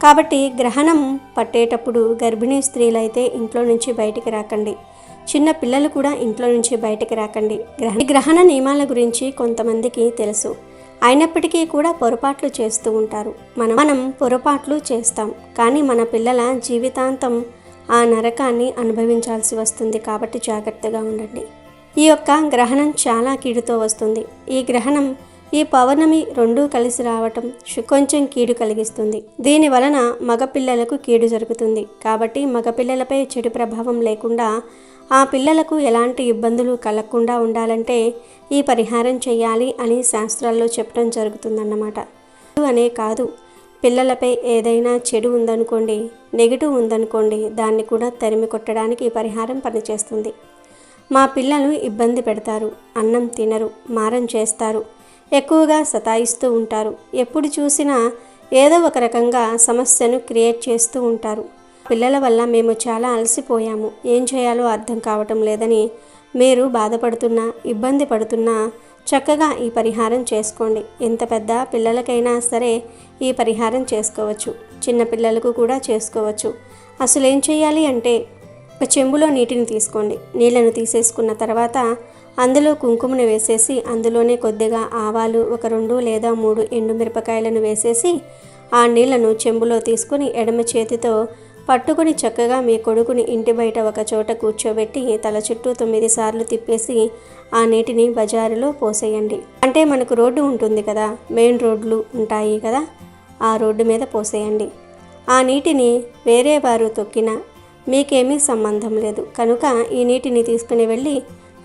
కాబట్టి గ్రహణం పట్టేటప్పుడు గర్భిణీ స్త్రీలైతే ఇంట్లో నుంచి బయటికి రాకండి, చిన్న పిల్లలు కూడా ఇంట్లో నుంచి బయటికి రాకండి. గ్రహణ నియమాల గురించి కొంతమందికి తెలుసు, అయినప్పటికీ కూడా పొరపాట్లు చేస్తూ ఉంటారు. మనం పొరపాట్లు చేస్తాం, కానీ మన పిల్లల జీవితాంతం ఆ నరకాన్ని అనుభవించాల్సి వస్తుంది. కాబట్టి జాగ్రత్తగా ఉండండి. ఈ యొక్క గ్రహణం చాలా కీడుతో వస్తుంది. ఈ గ్రహణం, ఈ పౌర్ణమి రెండూ కలిసి రావటం కొంచెం కీడు కలిగిస్తుంది. దీని వలన మగపిల్లలకు కీడు జరుగుతుంది. కాబట్టి మగపిల్లలపై చెడు ప్రభావం లేకుండా, ఆ పిల్లలకు ఎలాంటి ఇబ్బందులు కలగకుండా ఉండాలంటే ఈ పరిహారం చేయాలి అని శాస్త్రాల్లో చెప్పడం జరుగుతుందన్నమాట. అనే కాదు, పిల్లలపై ఏదైనా చెడు ఉందనుకోండి, నెగిటివ్ ఉందనుకోండి, దాన్ని కూడా తరిమి కొట్టడానికి ఈ పరిహారం పనిచేస్తుంది. మా పిల్లలు ఇబ్బంది పెడతారు, అన్నం తినరు, మారం చేస్తారు, ఎక్కువగా సతాయిస్తూ ఉంటారు, ఎప్పుడు చూసినా ఏదో ఒక రకంగా సమస్యను క్రియేట్ చేస్తూ ఉంటారు. పిల్లల వల్ల మేము చాలా అలసిపోయాము, ఏం చేయాలో అర్థం కావటం లేదని మీరు బాధపడుతున్నా, ఇబ్బంది పడుతున్నా చక్కగా ఈ పరిహారం చేసుకోండి. ఎంత పెద్ద పిల్లలకైనా సరే ఈ పరిహారం చేసుకోవచ్చు, చిన్న పిల్లలకు కూడా చేసుకోవచ్చు. అసలు ఏం చేయాలి అంటే, ఒక చెంబులో నీటిని తీసుకోండి. నీళ్లను తీసేసుకున్న తర్వాత అందులో కుంకుమను వేసేసి, అందులోనే కొద్దిగా ఆవాలు, ఒక 2 లేదా 3 ఎండుమిరపకాయలను వేసేసి ఆ నీళ్లను చెంబులో తీసుకుని ఎడమ చేతితో పట్టుకుని చక్కగా మీ కొడుకుని ఇంటి బయట ఒక చోట కూర్చోబెట్టి తల చుట్టూ 9 సార్లు తిప్పేసి ఆ నీటిని బజారులో పోసేయండి. అంటే మనకు రోడ్డు ఉంటుంది కదా, మెయిన్ రోడ్లు ఉంటాయి కదా, ఆ రోడ్డు మీద పోసేయండి. ఆ నీటిని వేరే వారు తొక్కినా మీకేమీ సంబంధం లేదు కనుక ఈ నీటిని తీసుకుని వెళ్ళి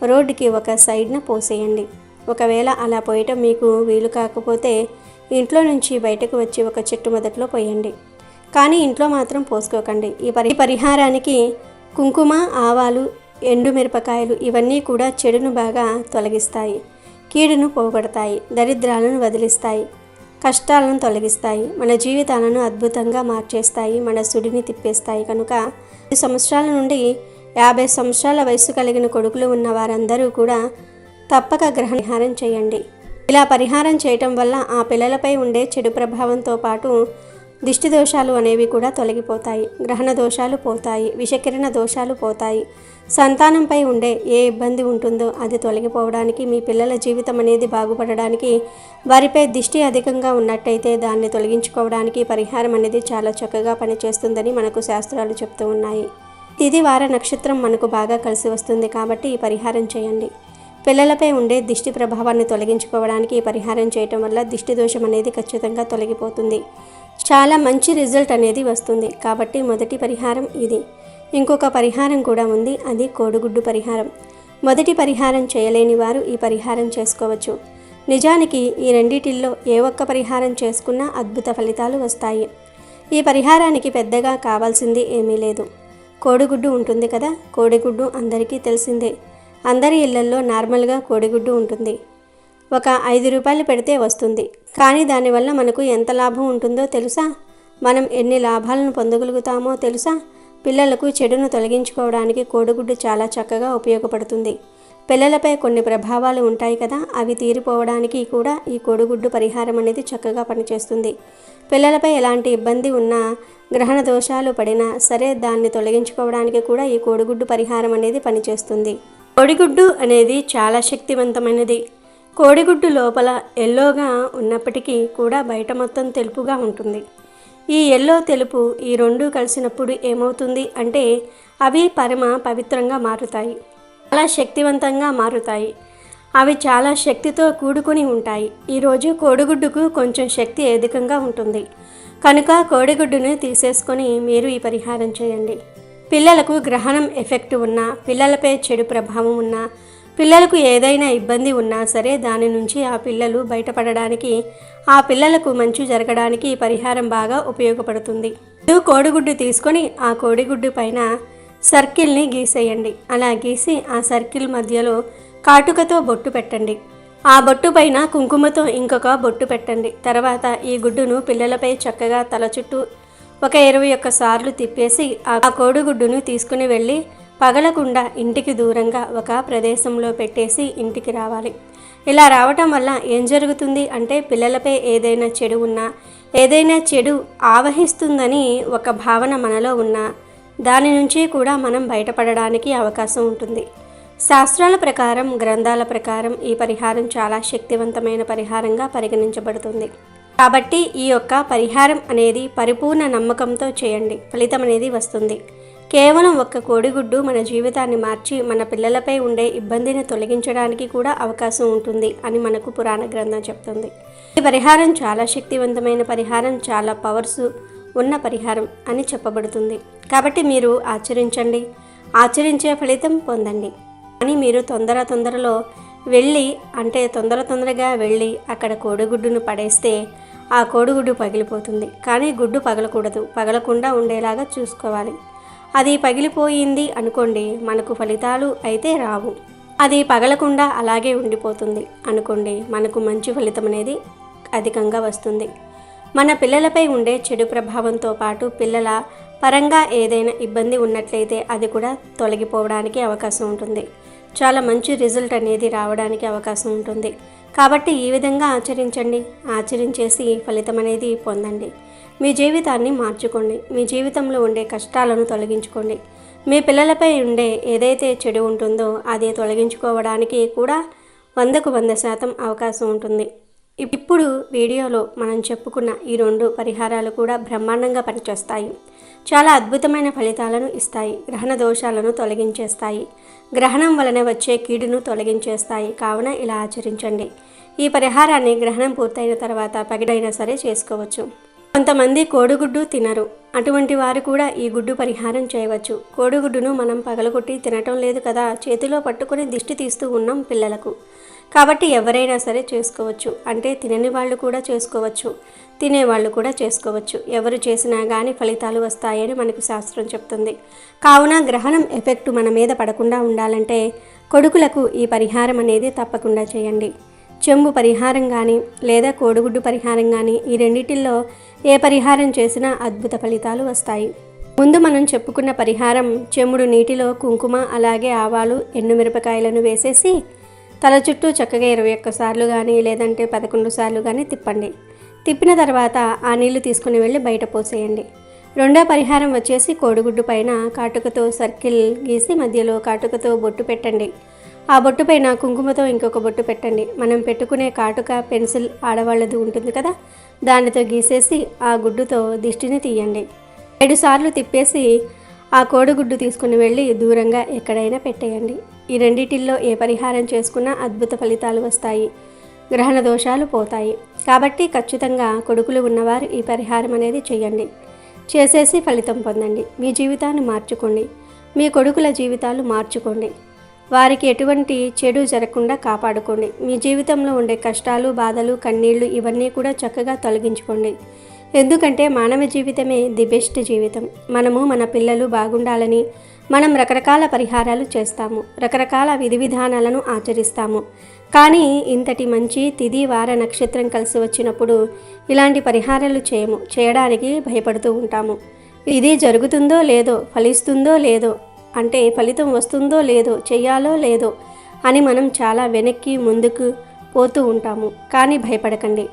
రోడ్డుకి ఒక సైడ్న పోసేయండి. ఒకవేళ అలా పోయటం మీకు వీలు కాకపోతే ఇంట్లో నుంచి బయటకు వచ్చి ఒక చెట్టు మొదట్లో పోయండి. కానీ ఇంట్లో మాత్రం పోసుకోకండి. ఈ పరిహారానికి కుంకుమ, ఆవాలు, ఎండు మిరపకాయలు ఇవన్నీ కూడా చెడును బాగా తొలగిస్తాయి, కీడును పోగొడతాయి, దరిద్రాలను వదిలిస్తాయి, కష్టాలను తొలగిస్తాయి, మన జీవితాలను అద్భుతంగా మార్చేస్తాయి, మన సుడిని తిప్పేస్తాయి. కనుక 10 సంవత్సరాల నుండి 50 సంవత్సరాల వయసు కలిగిన కొడుకులు ఉన్న వారందరూ కూడా తప్పక గ్రహణ పరిహారం చేయండి. ఇలా పరిహారం చేయటం వల్ల ఆ పిల్లలపై ఉండే చెడు ప్రభావంతో పాటు దిష్టి దోషాలు అనేవి కూడా తొలగిపోతాయి, గ్రహణ దోషాలు పోతాయి, విషకిరణ దోషాలు పోతాయి, సంతానంపై ఉండే ఏ ఇబ్బంది ఉంటుందో అది తొలగిపోవడానికి, మీ పిల్లల జీవితం అనేది బాగుపడడానికి, వారిపై దిష్టి అధికంగా ఉన్నట్టయితే దాన్ని తొలగించుకోవడానికి పరిహారం అనేది చాలా చక్కగా పనిచేస్తుందని మనకు శాస్త్రాలు చెప్తూ ఉన్నాయి. తిథి వార నక్షత్రం మనకు బాగా కలిసి వస్తుంది కాబట్టి ఈ పరిహారం చేయండి. పిల్లలపై ఉండే దిష్టి ప్రభావాన్ని తొలగించుకోవడానికి ఈ పరిహారం చేయటం వల్ల దిష్టి దోషం అనేది ఖచ్చితంగా తొలగిపోతుంది, చాలా మంచి రిజల్ట్ అనేది వస్తుంది. కాబట్టి మొదటి పరిహారం ఇది. ఇంకొక పరిహారం కూడా ఉంది, అది కోడిగుడ్డు పరిహారం. మొదటి పరిహారం చేయలేని వారు ఈ పరిహారం చేసుకోవచ్చు. నిజానికి ఈ రెండిటిల్లో ఏ ఒక్క పరిహారం చేసుకున్నా అద్భుత ఫలితాలు వస్తాయి. ఈ పరిహారానికి పెద్దగా కావాల్సింది ఏమీ లేదు. కోడిగుడ్డు ఉంటుంది కదా, కోడిగుడ్డు అందరికీ తెలిసిందే. అందరి ఇళ్లల్లో నార్మల్గా కోడిగుడ్డు ఉంటుంది. ఒక 5 రూపాయలు పెడితే వస్తుంది. కానీ దానివల్ల మనకు ఎంత లాభం ఉంటుందో తెలుసా? మనం ఎన్ని లాభాలను పొందగలుగుతామో తెలుసా? పిల్లలకు చెడును తొలగించుకోవడానికి కోడిగుడ్డు చాలా చక్కగా ఉపయోగపడుతుంది. పిల్లలపై కొన్ని ప్రభావాలు ఉంటాయి కదా, అవి తీరిపోవడానికి కూడా ఈ కోడిగుడ్డు పరిహారం అనేది చక్కగా పనిచేస్తుంది. పిల్లలపై ఎలాంటి ఇబ్బంది ఉన్నా, గ్రహణ దోషాలు పడినా సరే దాన్ని తొలగించుకోవడానికి కూడా ఈ కోడిగుడ్డు పరిహారం అనేది పనిచేస్తుంది. కోడిగుడ్డు అనేది చాలా శక్తివంతమైనది. కోడిగుడ్డు లోపల ఎల్లోగా ఉన్నప్పటికీ కూడా బయట మొత్తం తెలుపుగా ఉంటుంది. ఈ ఎల్లో తెలుపు ఈ రెండు కలిసినప్పుడు ఏమవుతుంది అంటే అవి పవిత్రంగా మారుతాయి, చాలా శక్తివంతంగా మారుతాయి. అవి చాలా శక్తితో కూడుకుని ఉంటాయి. ఈరోజు కోడిగుడ్డుకు కొంచెం శక్తి అధికంగా ఉంటుంది కనుక కోడిగుడ్డును తీసేసుకొని మీరు ఈ పరిహారం చేయండి. పిల్లలకు గ్రహణం ఎఫెక్ట్ ఉన్నా, పిల్లలపై చెడు ప్రభావం ఉన్నా, పిల్లలకు ఏదైనా ఇబ్బంది ఉన్నా సరే దాని నుంచి ఆ పిల్లలు బయటపడడానికి, ఆ పిల్లలకు మంచి జరగడానికి ఈ పరిహారం బాగా ఉపయోగపడుతుంది. కోడిగుడ్డు తీసుకొని ఆ కోడిగుడ్డు పైన సర్కిల్ని గీసేయండి. అలా గీసి ఆ సర్కిల్ మధ్యలో కాటుకతో బొట్టు పెట్టండి. ఆ బొట్టు పైన కుంకుమతో ఇంకొక బొట్టు పెట్టండి. తర్వాత ఈ గుడ్డును పిల్లలపై చక్కగా తల చుట్టూ ఒక 21 సార్లు తిప్పేసి ఆ కోడిగుడ్డును తీసుకుని వెళ్ళి పగలకుండా ఇంటికి దూరంగా ఒక ప్రదేశంలో పెట్టేసి ఇంటికి రావాలి. ఇలా రావటం వల్ల ఏం జరుగుతుంది అంటే పిల్లలపై ఏదైనా చెడు ఉన్నా, ఏదైనా చెడు ఆవహిస్తుందని ఒక భావన మనలో ఉన్నా దాని నుంచి కూడా మనం బయటపడడానికి అవకాశం ఉంటుంది. శాస్త్రాల ప్రకారం, గ్రంథాల ప్రకారం ఈ పరిహారం చాలా శక్తివంతమైన పరిహారంగా పరిగణించబడుతుంది. కాబట్టి ఈ యొక్క పరిహారం అనేది పరిపూర్ణ నమ్మకంతో చేయండి, ఫలితం అనేది వస్తుంది. కేవలం ఒక్క కోడిగుడ్డు మన జీవితాన్ని మార్చి మన పిల్లలపై ఉండే ఇబ్బందిని తొలగించడానికి కూడా అవకాశం ఉంటుంది అని మనకు పురాణ గ్రంథం చెప్తుంది. ఈ పరిహారం చాలా శక్తివంతమైన పరిహారం, చాలా పవర్స్ ఉన్న పరిహారం అని చెప్పబడుతుంది. కాబట్టి మీరు ఆచరించండి, ఆచరించే ఫలితం పొందండి. కానీ మీరు తొందరలో వెళ్ళి అంటే తొందరగా వెళ్ళి అక్కడ కోడిగుడ్డును పడేస్తే ఆ కోడిగుడ్డు పగిలిపోతుంది. కానీ గుడ్డు పగలకూడదు, పగలకుండా ఉండేలాగా చూసుకోవాలి. అది పగిలిపోయింది అనుకోండి, మనకు ఫలితాలు అయితే రావు. అది పగలకుండా అలాగే ఉండిపోతుంది అనుకోండి, మనకు మంచి ఫలితం అనేది అధికంగా వస్తుంది. మన పిల్లలపై ఉండే చెడు ప్రభావంతో పాటు పిల్లల పరంగా ఏదైనా ఇబ్బంది ఉన్నట్లయితే అది కూడా తొలగిపోవడానికి అవకాశం ఉంటుంది. చాలా మంచి రిజల్ట్ అనేది రావడానికి అవకాశం ఉంటుంది. కాబట్టి ఈ విధంగా ఆచరించండి, ఆచరించేసి ఫలితం అనేది పొందండి. మీ జీవితాన్ని మార్చుకోండి, మీ జీవితంలో ఉండే కష్టాలను తొలగించుకోండి. మీ పిల్లలపై ఉండే ఏదైతే చెడు ఉంటుందో అది తొలగించుకోవడానికి కూడా 100కు 100% అవకాశం ఉంటుంది. ఇప్పుడు వీడియోలో మనం చెప్పుకున్న ఈ 2 పరిహారాలు కూడా బ్రహ్మాండంగా పనిచేస్తాయి. చాలా అద్భుతమైన ఫలితాలను ఇస్తాయి. గ్రహణ దోషాలను తొలగించేస్తాయి, గ్రహణం వలన వచ్చే కీడును తొలగించేస్తాయి. కావున ఇలా ఆచరించండి. ఈ పరిహారాన్ని గ్రహణం పూర్తయిన తర్వాత పగిడైనా సరే చేసుకోవచ్చు. కొంతమంది కోడిగుడ్డు తినరు, అటువంటి వారు కూడా ఈ గుడ్డు పరిహారం చేయవచ్చు. కోడిగుడ్డును మనం పగలగొట్టి తినటం లేదు కదా, చేతిలో పట్టుకొని దిష్టి తీస్తూ ఉన్నాం పిల్లలకు. కాబట్టి ఎవరైనా సరే చేసుకోవచ్చు. అంటే తినని వాళ్ళు కూడా చేసుకోవచ్చు, తినేవాళ్ళు కూడా చేసుకోవచ్చు. ఎవరు చేసినా కానీ ఫలితాలు వస్తాయని మనకు శాస్త్రం చెప్తుంది. కావున గ్రహణం ఎఫెక్ట్ మన మీద పడకుండా ఉండాలంటే కొడుకులకు ఈ పరిహారం అనేది తప్పకుండా చేయండి. చెంబు పరిహారం కానీ లేదా కోడిగుడ్డు పరిహారం కానీ ఈ రెండిటిల్లో ఏ పరిహారం చేసినా అద్భుత ఫలితాలు వస్తాయి. ముందు మనం చెప్పుకున్న పరిహారం చెంబుడు నీటిలో కుంకుమ అలాగే ఆవాలు ఎండుమిరపకాయలను వేసేసి తల చుట్టూ చక్కగా 21 సార్లు కానీ లేదంటే 11 సార్లు కానీ తిప్పండి. తిప్పిన తర్వాత ఆ నీళ్లు తీసుకుని వెళ్ళి బయట పోసేయండి. రెండో పరిహారం వచ్చేసి కోడిగుడ్డు పైన కాటుకతో సర్కిల్ గీసి మధ్యలో కాటుకతో బొట్టు పెట్టండి. ఆ బొట్టు పైన కుంకుమతో ఇంకొక బొట్టు పెట్టండి. మనం పెట్టుకునే కాటుక పెన్సిల్ ఆడవాళ్ళది ఉంటుంది కదా, దానితో గీసేసి ఆ గుడ్డుతో దిష్టిని తీయండి. 7 సార్లు తిప్పేసి ఆ కోడిగుడ్డు తీసుకుని వెళ్ళి దూరంగా ఎక్కడైనా పెట్టేయండి. ఈ రెండిటిల్లో ఏ పరిహారం చేసుకున్నా అద్భుత ఫలితాలు వస్తాయి, గ్రహణ దోషాలు పోతాయి. కాబట్టి ఖచ్చితంగా కొడుకులు ఉన్నవారు ఈ పరిహారం అనేది చేయండి. చేసేసి ఫలితం పొందండి. మీ జీవితాన్ని మార్చుకోండి, మీ కొడుకుల జీవితాలు మార్చుకోండి. వారికి ఎటువంటి చెడు జరగకుండా కాపాడుకోండి. మీ జీవితంలో ఉండే కష్టాలు, బాధలు, కన్నీళ్లు ఇవన్నీ కూడా చక్కగా తొలగించుకోండి. ఎందుకంటే మానవ జీవితమే ది బెస్ట్ జీవితం. మనము మన పిల్లలు బాగుండాలని మనం రకరకాల పరిహారాలు చేస్తాము, రకరకాల విధి విధానాలను ఆచరిస్తాము. కానీ ఇంతటి మంచి తిథి వార నక్షత్రం కలిసి వచ్చినప్పుడు ఇలాంటి పరిహారాలు చేయడానికి భయపడుతూ ఉంటాము. ఇది జరుగుతుందో లేదో, ఫలిస్తుందో లేదో, అంటే ఫలితం వస్తుందో లేదో, చెయ్యాలో లేదో అని మనం చాలా వెనక్కి ముందుకు పోతూ ఉంటాము. కానీ భయపడకండి,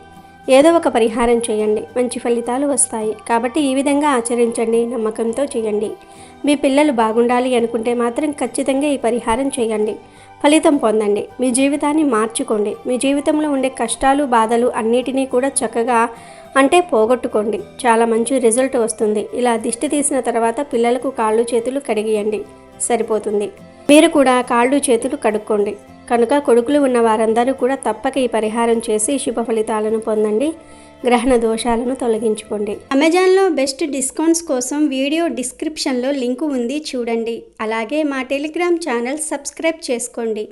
ఏదో ఒక పరిహారం చేయండి, మంచి ఫలితాలు వస్తాయి. కాబట్టి ఈ విధంగా ఆచరించండి, నమ్మకంతో చేయండి. మీ పిల్లలు బాగుండాలి అనుకుంటే మాత్రం ఖచ్చితంగా ఈ పరిహారం చేయండి, ఫలితం పొందండి, మీ జీవితాన్ని మార్చుకోండి. మీ జీవితంలో ఉండే కష్టాలు, బాధలు అన్నిటినీ కూడా చక్కగా పోగొట్టుకోండి. చాలా మంచి రిజల్ట్ వస్తుంది. ఇలా దిష్టి తీసిన తర్వాత పిల్లలకు కాళ్ళు చేతులు కడిగియండి, సరిపోతుంది. మీరు కూడా కాళ్ళు చేతులు కడుక్కోండి. కనుక కొడుకులు ఉన్న వారందరూ కూడా తప్పక ఈ పరిహారం చేసి శుభ ఫలితాలను పొందండి, గ్రహణ దోషాలను తొలగించుకోండి. అమెజాన్లో బెస్ట్ డిస్కౌంట్స్ కోసం వీడియో డిస్క్రిప్షన్లో లింకు ఉంది, చూడండి. అలాగే మా టెలిగ్రామ్ ఛానల్ సబ్స్క్రైబ్ చేసుకోండి.